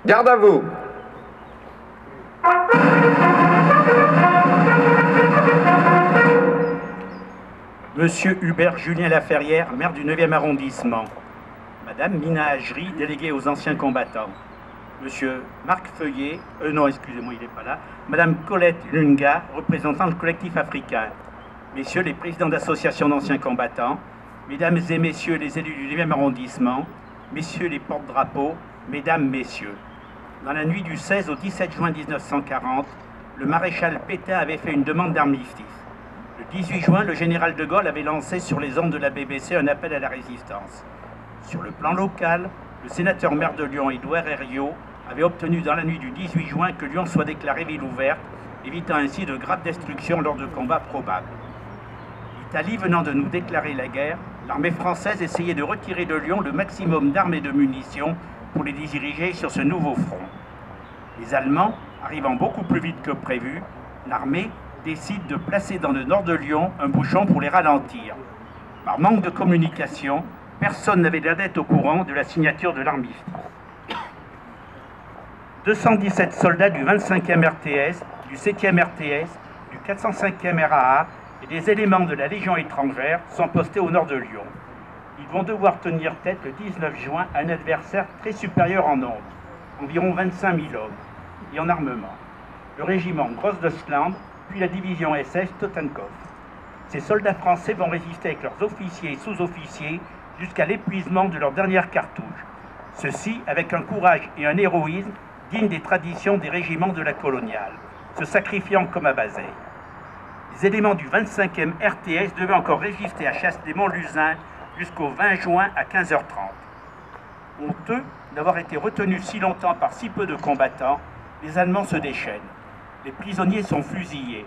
Garde à vous. Monsieur Hubert Julien Laferrière, maire du 9e arrondissement. Madame Mina Ajri, déléguée aux anciens combattants. Monsieur Marc Feuillet, non, excusez-moi, il n'est pas là. Madame Colette Lunga, représentant le collectif africain. Messieurs les présidents d'associations d'anciens combattants, mesdames et messieurs les élus du 9e arrondissement, messieurs les porte-drapeaux, mesdames, messieurs. Dans la nuit du 16 au 17 juin 1940, le maréchal Pétain avait fait une demande d'armistice. Le 18 juin, le général de Gaulle avait lancé sur les ondes de la BBC un appel à la résistance. Sur le plan local, le sénateur maire de Lyon, Édouard Herriot, avait obtenu dans la nuit du 18 juin que Lyon soit déclarée ville ouverte, évitant ainsi de graves destructions lors de combats probables. L'Italie venant de nous déclarer la guerre, l'armée française essayait de retirer de Lyon le maximum d'armes et de munitions pour les diriger sur ce nouveau front. Les Allemands, arrivant beaucoup plus vite que prévu, l'armée décide de placer dans le nord de Lyon un bouchon pour les ralentir. Par manque de communication, personne n'avait l'air d'être au courant de la signature de l'armistice. 217 soldats du 25e RTS, du 7e RTS, du 405e RAA et des éléments de la Légion étrangère sont postés au nord de Lyon. Ils vont devoir tenir tête le 19 juin à un adversaire très supérieur en nombre, environ 25 000 hommes, et en armement. Le régiment Grossdeutschland, puis la division SS Totenkopf. Ces soldats français vont résister avec leurs officiers et sous-officiers jusqu'à l'épuisement de leurs dernières cartouches. Ceci avec un courage et un héroïsme dignes des traditions des régiments de la coloniale, se sacrifiant comme à Bazeille. Les éléments du 25e RTS devaient encore résister à Chasse-des-Monts-Luzin jusqu'au 20 juin à 15h30. Honteux d'avoir été retenus si longtemps par si peu de combattants, les Allemands se déchaînent. Les prisonniers sont fusillés,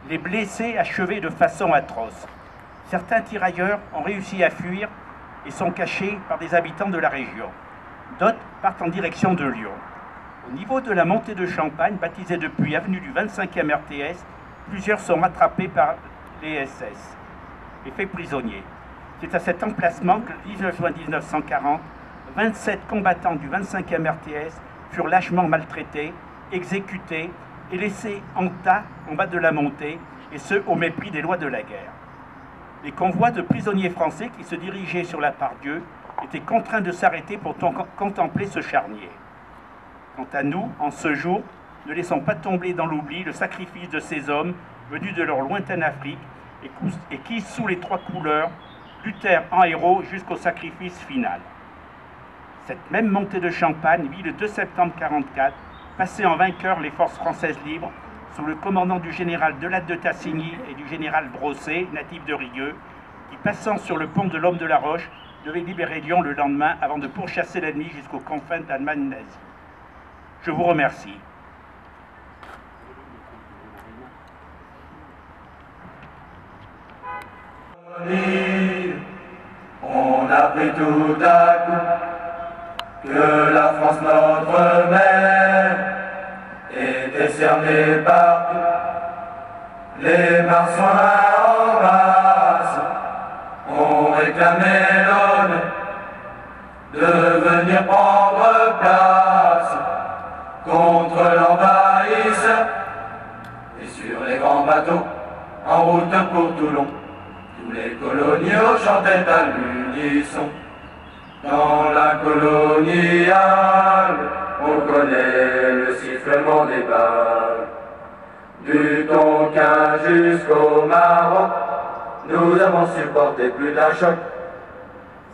les blessés achevés de façon atroce. Certains tirailleurs ont réussi à fuir et sont cachés par des habitants de la région. D'autres partent en direction de Lyon. Au niveau de la montée de Champagne, baptisée depuis avenue du 25e RTS, plusieurs sont rattrapés par les SS et faits prisonniers. C'est à cet emplacement que le 19 juin 1940, 27 combattants du 25e RTS furent lâchement maltraités, exécutés et laissés en tas en bas de la montée, et ce au mépris des lois de la guerre. Les convois de prisonniers français qui se dirigeaient sur la Part-Dieu étaient contraints de s'arrêter pour contempler ce charnier. Quant à nous, en ce jour, ne laissons pas tomber dans l'oubli le sacrifice de ces hommes venus de leur lointaine Afrique et qui, sous les trois couleurs, luttèrent en héros jusqu'au sacrifice final. Cette même montée de Champagne vit le 2 septembre 1944 passer en vainqueur les forces françaises libres sous le commandement du général Delatte de Tassigny et du général Brossé, natif de Rieux, qui, passant sur le pont de l'Homme de la Roche, devait libérer Lyon le lendemain avant de pourchasser l'ennemi jusqu'aux confins de l'Allemagne nazie. Je vous remercie. On a appris tout à coup que la France, notre mère, était cernée partout. Les marsouins en masse ont réclamé l'honneur de venir prendre place contre l'envahisseur. Et sur les grands bateaux, en route pour Toulon, tous les coloniaux chantaient à l'unisson. Dans la coloniale, on connaît le sifflement des balles. Du Tonkin jusqu'au Maroc, nous avons supporté plus d'un choc.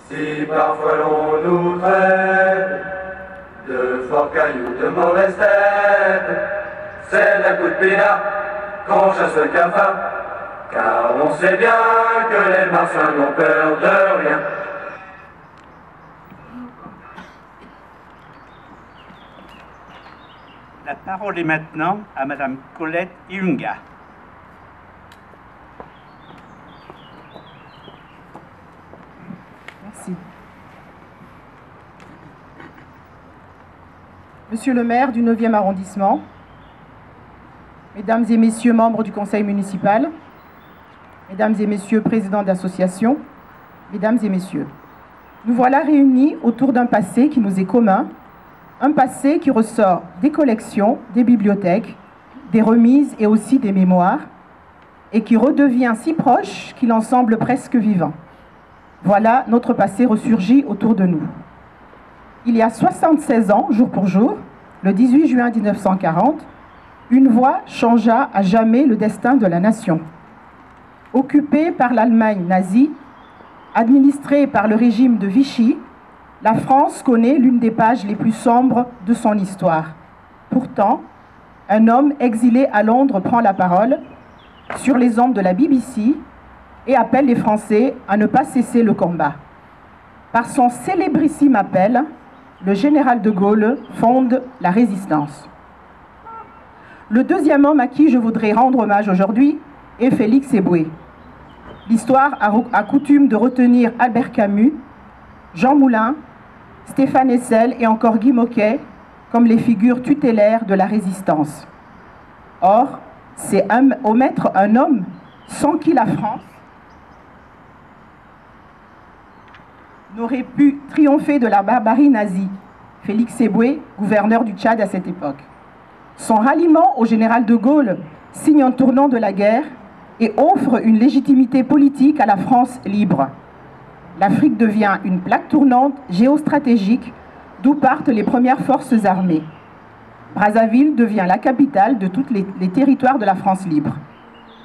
Si parfois l'on nous traite de forts cailloux, de mauvaises têtes, c'est d'un coup de pinard qu'on chasse le cafard. Car on sait bien que les Martiens n'ont peur de rien. La parole est maintenant à Madame Colette Lunga. Merci. Monsieur le maire du 9e arrondissement, Mesdames et Messieurs membres du conseil municipal, Mesdames et Messieurs présidents d'associations, Mesdames et Messieurs, nous voilà réunis autour d'un passé qui nous est commun, Un passé qui ressort des collections, des bibliothèques, des remises et aussi des mémoires, et qui redevient si proche qu'il en semble presque vivant. Voilà notre passé ressurgi autour de nous. Il y a 76 ans, jour pour jour, le 18 juin 1940, une voix changea à jamais le destin de la nation. Occupée par l'Allemagne nazie, administrée par le régime de Vichy, la France connaît l'une des pages les plus sombres de son histoire. Pourtant, un homme exilé à Londres prend la parole sur les ondes de la BBC et appelle les Français à ne pas cesser le combat. Par son célébrissime appel, le général de Gaulle fonde la résistance. Le deuxième homme à qui je voudrais rendre hommage aujourd'hui est Félix Eboué. L'histoire a coutume de retenir Albert Camus, Jean Moulin, Stéphane Hessel et encore Guy Môquet comme les figures tutélaires de la résistance. Or, c'est omettre un homme sans qui la France n'aurait pu triompher de la barbarie nazie. Félix Eboué, gouverneur du Tchad à cette époque. Son ralliement au général de Gaulle signe un tournant de la guerre et offre une légitimité politique à la France libre. L'Afrique devient une plaque tournante géostratégique d'où partent les premières forces armées. Brazzaville devient la capitale de tous les territoires de la France libre.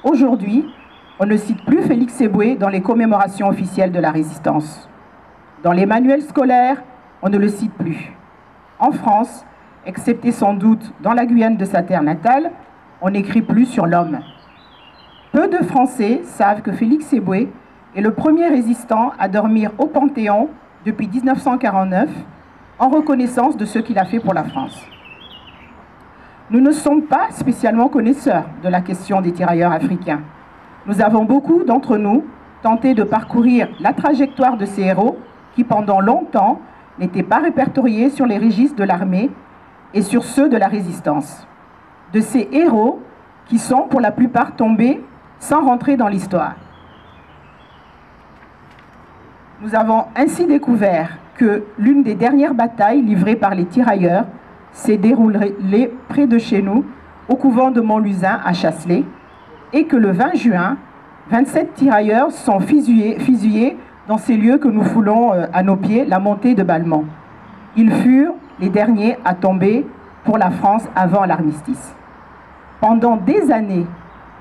Aujourd'hui, on ne cite plus Félix Eboué dans les commémorations officielles de la résistance. Dans les manuels scolaires, on ne le cite plus. En France, excepté sans doute dans la Guyane de sa terre natale, on n'écrit plus sur l'homme. Peu de Français savent que Félix Eboué est le premier résistant à dormir au Panthéon depuis 1949, en reconnaissance de ce qu'il a fait pour la France. Nous ne sommes pas spécialement connaisseurs de la question des tirailleurs africains. Nous avons beaucoup d'entre nous tenté de parcourir la trajectoire de ces héros qui, pendant longtemps, n'étaient pas répertoriés sur les registres de l'armée et sur ceux de la résistance. De ces héros qui sont pour la plupart tombés sans rentrer dans l'histoire. Nous avons ainsi découvert que l'une des dernières batailles livrées par les tirailleurs s'est déroulée près de chez nous, au couvent de Montlusin à Chasselet, et que le 20 juin, 27 tirailleurs sont fusillés dans ces lieux que nous foulons à nos pieds, la montée de Balmont. Ils furent les derniers à tomber pour la France avant l'armistice. Pendant des années,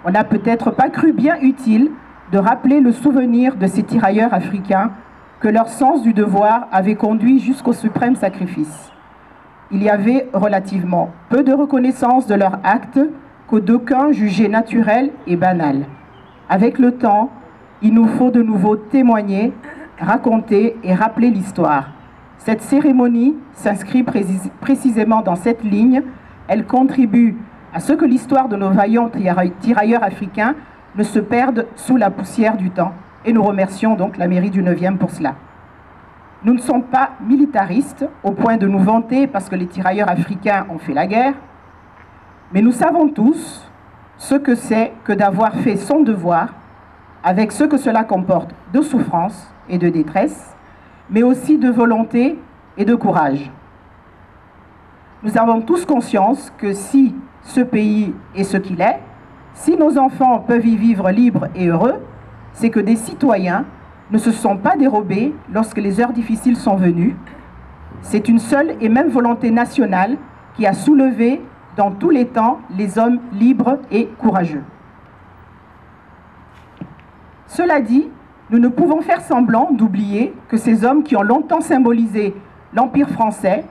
on n'a peut-être pas cru bien utile de rappeler le souvenir de ces tirailleurs africains que leur sens du devoir avait conduit jusqu'au suprême sacrifice. Il y avait relativement peu de reconnaissance de leur acte que d'aucuns jugeaient naturel et banal. Avec le temps, il nous faut de nouveau témoigner, raconter et rappeler l'histoire. Cette cérémonie s'inscrit précisément dans cette ligne. Elle contribue à ce que l'histoire de nos vaillants tirailleurs africains ne se perde sous la poussière du temps. Et nous remercions donc la mairie du 9e pour cela. Nous ne sommes pas militaristes au point de nous vanter parce que les tirailleurs africains ont fait la guerre, mais nous savons tous ce que c'est que d'avoir fait son devoir, avec ce que cela comporte de souffrance et de détresse, mais aussi de volonté et de courage. Nous avons tous conscience que si ce pays est ce qu'il est, si nos enfants peuvent y vivre libres et heureux, c'est que des citoyens ne se sont pas dérobés lorsque les heures difficiles sont venues. C'est une seule et même volonté nationale qui a soulevé dans tous les temps les hommes libres et courageux. Cela dit, nous ne pouvons faire semblant d'oublier que ces hommes qui ont longtemps symbolisé l'Empire français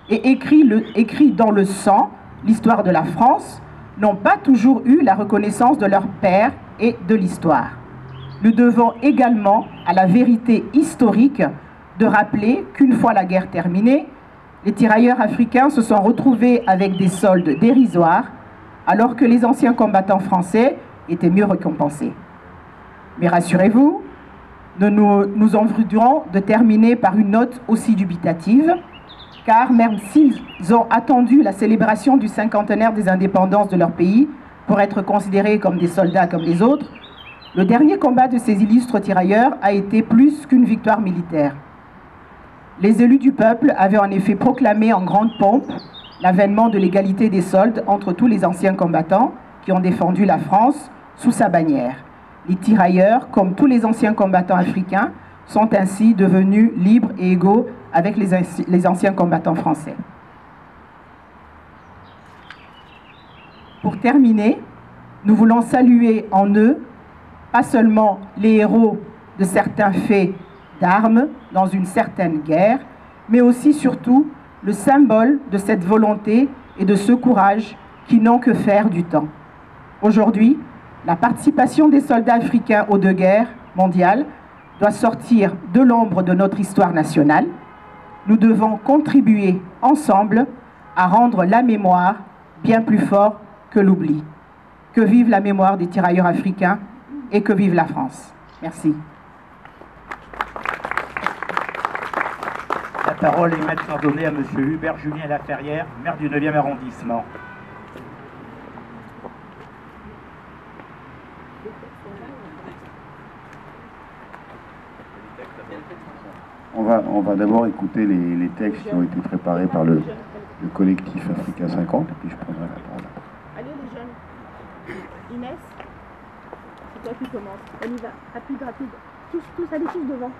et écrit dans le sang l'histoire de la France n'ont pas toujours eu la reconnaissance de leurs pères et de l'histoire. Nous devons également à la vérité historique de rappeler qu'une fois la guerre terminée, les tirailleurs africains se sont retrouvés avec des soldes dérisoires, alors que les anciens combattants français étaient mieux récompensés. Mais rassurez-vous, nous en voudrons de terminer par une note aussi dubitative, car même s'ils ont attendu la célébration du cinquantenaire des indépendances de leur pays pour être considérés comme des soldats comme les autres, le dernier combat de ces illustres tirailleurs a été plus qu'une victoire militaire. Les élus du peuple avaient en effet proclamé en grande pompe l'avènement de l'égalité des soldes entre tous les anciens combattants qui ont défendu la France sous sa bannière. Les tirailleurs, comme tous les anciens combattants africains, sont ainsi devenus libres et égaux avec les anciens combattants français. Pour terminer, nous voulons saluer en eux, pas seulement les héros de certains faits d'armes dans une certaine guerre, mais aussi surtout le symbole de cette volonté et de ce courage qui n'ont que faire du temps. Aujourd'hui, la participation des soldats africains aux deux guerres mondiales doit sortir de l'ombre de notre histoire nationale. Nous devons contribuer ensemble à rendre la mémoire bien plus forte que l'oubli. Que vive la mémoire des tirailleurs africains et que vive la France. Merci. La parole est maintenant donnée à M. Hubert Julien Laferrière, maire du 9e arrondissement. On va d'abord écouter les textes qui ont été préparés par le collectif Africa 50, et puis je prendrai la parole. Allez les jeunes. Inès, c'est toi qui commence. On y va. Rapide, rapide. Tous, allez tous devant.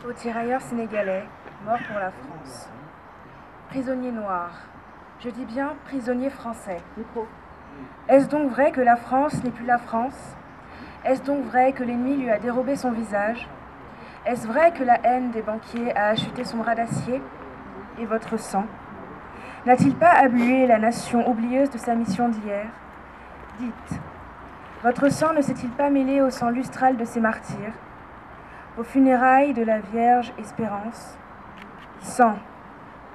Aux tirailleurs sénégalais, morts pour la France. Prisonniers noirs. Je dis bien prisonniers français. Est-ce donc vrai que la France n'est plus la France? Est-ce donc vrai que l'ennemi lui a dérobé son visage? Est-ce vrai que la haine des banquiers a acheté son bras d'acier? Et votre sang n'a-t-il pas ablué la nation oublieuse de sa mission d'hier? Dites, votre sang ne s'est-il pas mêlé au sang lustral de ces martyrs, aux funérailles de la Vierge Espérance? Sang,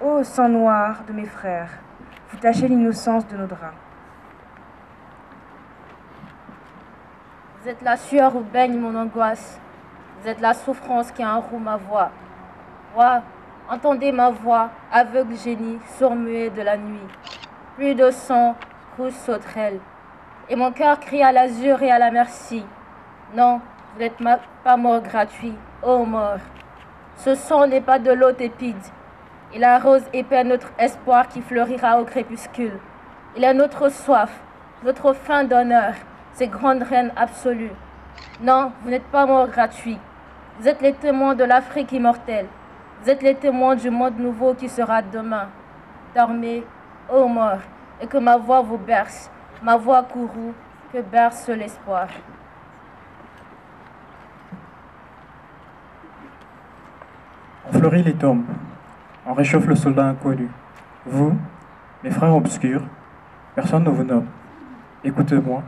ô sang noir de mes frères, vous tachez l'innocence de nos draps. Vous êtes la sueur où baigne mon angoisse. Vous êtes la souffrance qui enroue ma voix. Voix, entendez ma voix, aveugle génie, sourd-muet de la nuit. Plus de sang, rouge sauterelle. Et mon cœur crie à l'azur et à la merci. Non, vous n'êtes pas mort gratuit, ô mort. Ce sang n'est pas de l'eau tépide. Il arrose épais notre espoir qui fleurira au crépuscule. Il est notre soif, notre faim d'honneur, ces grandes reines absolues. Non, vous n'êtes pas morts gratuits. Vous êtes les témoins de l'Afrique immortelle. Vous êtes les témoins du monde nouveau qui sera demain. Dormez, ô morts, et que ma voix vous berce, ma voix courroux, que berce l'espoir. On fleurit les tombes, on réchauffe le soldat inconnu. Vous, mes frères obscurs, personne ne vous nomme. Écoutez-moi,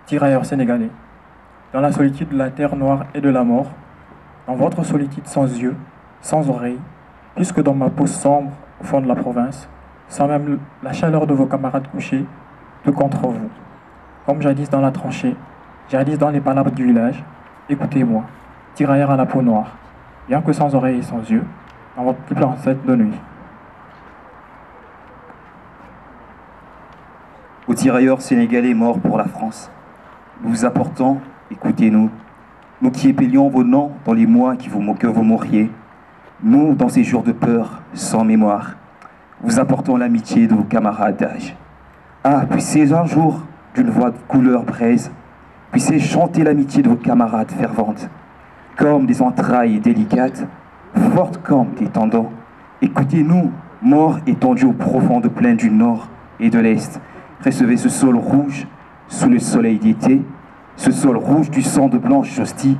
tirailleurs sénégalais, dans la solitude de la terre noire et de la mort, dans votre solitude sans yeux, sans oreilles, plus que dans ma peau sombre au fond de la province, sans même la chaleur de vos camarades couchés, tout contre vous. Comme jadis dans la tranchée, jadis dans les palabres du village, écoutez-moi, tirailleurs à la peau noire, bien que sans oreilles et sans yeux, dans votre plus blanchette de nuit. Aux tirailleurs sénégalais morts pour la France, nous vous apportons, écoutez-nous, nous qui épelions vos noms dans les mois que vous mourriez, nous, dans ces jours de peur, sans mémoire, vous apportons l'amitié de vos camarades d'âge. Ah, puissez un jour, d'une voix de couleur braise, puissez chanter l'amitié de vos camarades ferventes, comme des entrailles délicates, fortes comme des tendons. Écoutez-nous, morts étendus aux profondes plaines du nord et de l'est, recevez ce sol rouge sous le soleil d'été, ce sol rouge du sang de blanche hostie,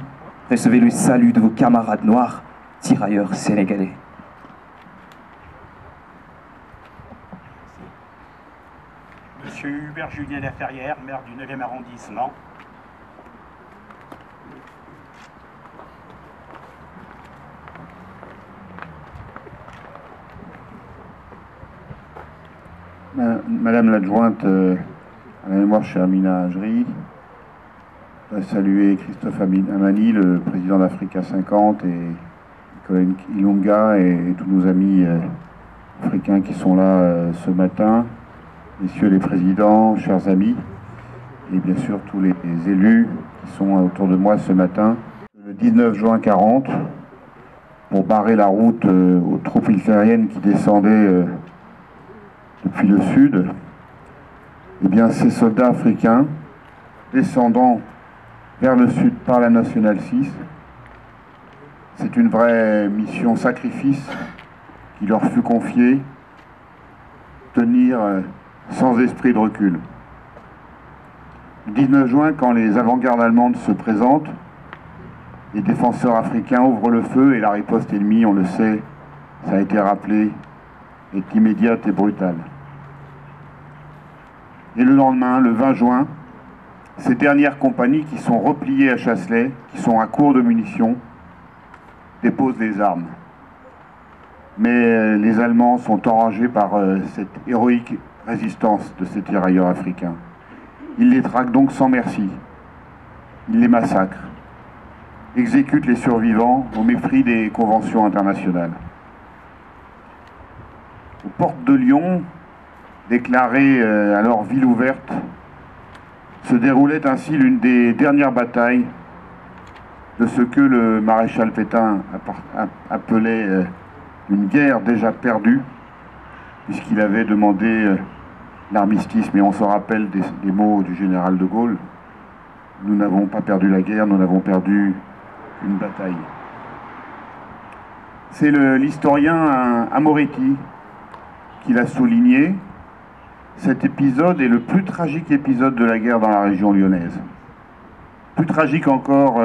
recevez le salut de vos camarades noirs, tirailleurs sénégalais. Monsieur Hubert Julien Laferrière, maire du 9e arrondissement. Madame l'adjointe à la mémoire chère Amina Ajri, je voudrais saluer Christophe Amani, le président d'Africa 50, et Colin Ilunga et tous nos amis africains qui sont là ce matin. messieurs les présidents, chers amis, et bien sûr tous les élus qui sont autour de moi ce matin. Le 19 juin 40, pour barrer la route aux troupes hitlériennes qui descendaient depuis le sud, eh bien ces soldats africains, descendant vers le sud par la Nationale 6, c'est une vraie mission sacrifice qui leur fut confiée, tenir sans esprit de recul. Le 19 juin, quand les avant-gardes allemandes se présentent, les défenseurs africains ouvrent le feu et la riposte ennemie, on le sait, ça a été rappelé, est immédiate et brutale. Et le lendemain, le 20 juin, ces dernières compagnies qui sont repliées à Chasselet, qui sont à court de munitions, déposent les armes. Mais les Allemands sont enragés par cette héroïque résistance de ces tirailleurs africains. Ils les traquent donc sans merci. Ils les massacrent, exécutent les survivants au mépris des conventions internationales. Aux portes de Lyon, déclarée alors ville ouverte, se déroulait ainsi l'une des dernières batailles de ce que le maréchal Pétain appelait une guerre déjà perdue, puisqu'il avait demandé l'armistice. Mais on se rappelle des mots du général de Gaulle: nous n'avons pas perdu la guerre, nous n'avons perdu une bataille. C'est l'historien Amoretti qui l'a souligné. Cet épisode est le plus tragique épisode de la guerre dans la région lyonnaise. Plus tragique encore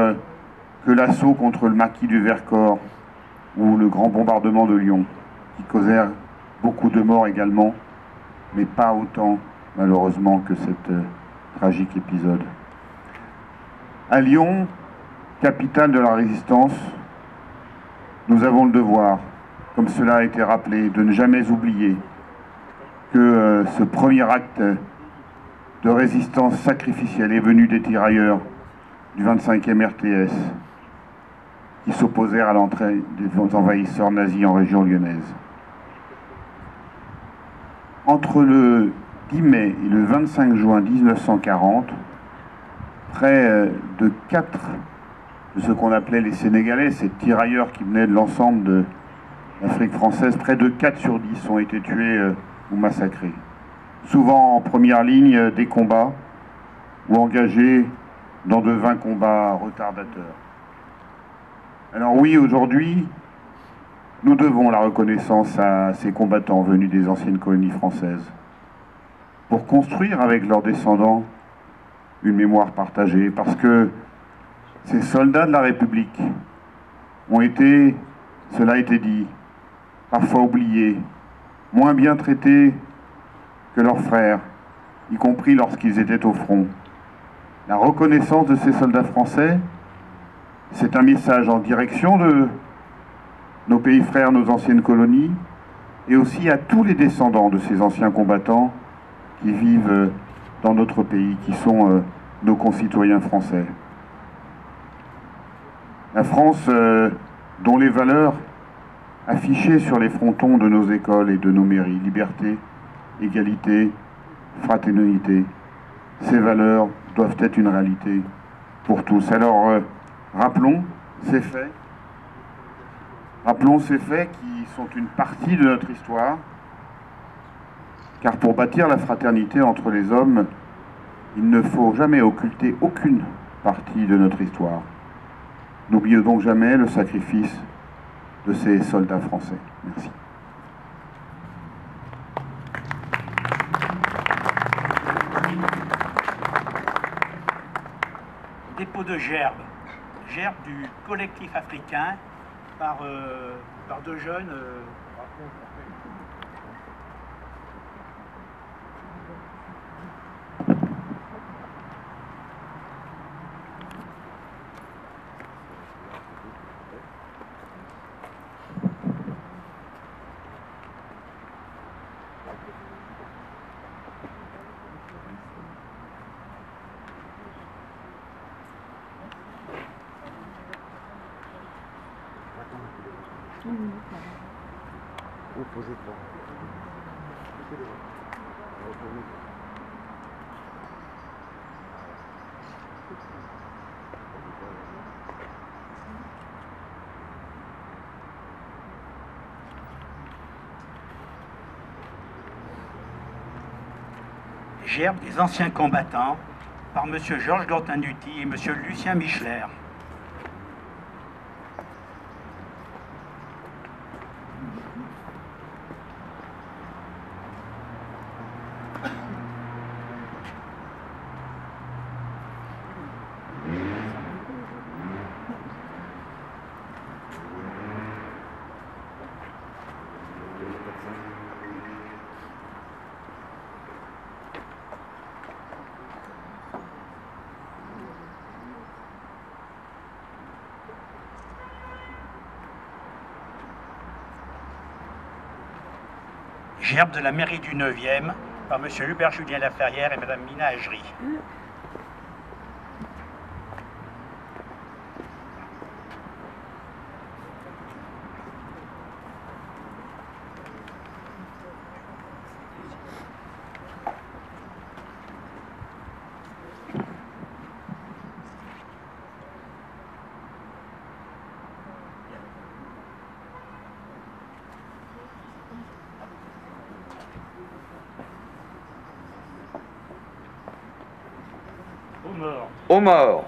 que l'assaut contre le maquis du Vercors ou le grand bombardement de Lyon, qui causèrent beaucoup de morts également, mais pas autant, malheureusement, que cet tragique épisode. À Lyon, capitale de la résistance, nous avons le devoir, comme cela a été rappelé, de ne jamais oublier que ce premier acte de résistance sacrificielle est venu des tirailleurs du 25e RTS qui s'opposèrent à l'entrée des envahisseurs nazis en région lyonnaise. Entre le 10 mai et le 25 juin 1940, près de 4 de ce qu'on appelait les Sénégalais, ces tirailleurs qui venaient de l'ensemble de l'Afrique française, près de 4 sur 10 ont été tués ou massacrés. Souvent en première ligne des combats ou engagés dans de vains combats retardateurs. Alors oui, aujourd'hui, nous devons la reconnaissance à ces combattants venus des anciennes colonies françaises pour construire avec leurs descendants une mémoire partagée, parce que ces soldats de la République ont été, cela a été dit, parfois oubliés, moins bien traités que leurs frères, y compris lorsqu'ils étaient au front. La reconnaissance de ces soldats français, c'est un message en direction de nos pays frères, nos anciennes colonies, et aussi à tous les descendants de ces anciens combattants qui vivent dans notre pays, qui sont nos concitoyens français. La France, dont les valeurs affichées sur les frontons de nos écoles et de nos mairies, liberté, égalité, fraternité, ces valeurs doivent être une réalité pour tous. Alors, rappelons ces faits. Rappelons ces faits qui sont une partie de notre histoire, car pour bâtir la fraternité entre les hommes, il ne faut jamais occulter aucune partie de notre histoire. N'oublions donc jamais le sacrifice de ces soldats français. Merci. Dépôt de gerbes du collectif africain par deux jeunes. Opposé devant. Gerbe des anciens combattants par M. Georges Gortin-Duty et M. Lucien Michler. Gerbe de la mairie du 9e par M. Hubert Julien Laferrière et Mme Mina Agery. Aux morts.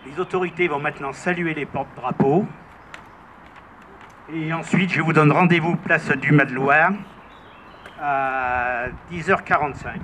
Les autorités vont maintenant saluer les porte-drapeaux. Et ensuite, je vous donne rendez-vous place du Mas-de-Loire à 10h45.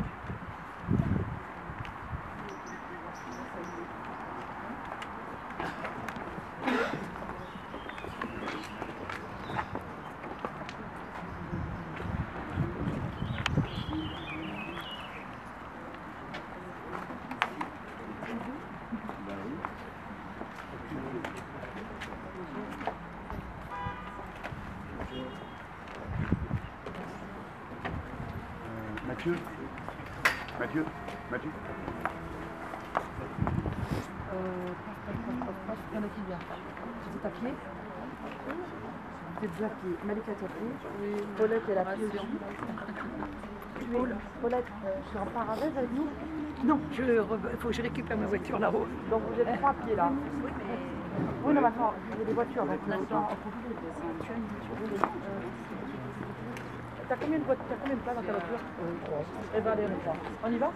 Mathieu. Il y en a qui vient. C'est à pied. C'est déjà pied. Malika est à pied. Paulette est à pied aussi. Paulette, tu repars avec nous? Non, il faut que je récupère ma voiture là-haut. Donc vous êtes 3 pieds là. Oui, non, maintenant, il y a des voitures. Donc, t'as combien de places dans ta voiture? 3. Eh bien, allez, on y va?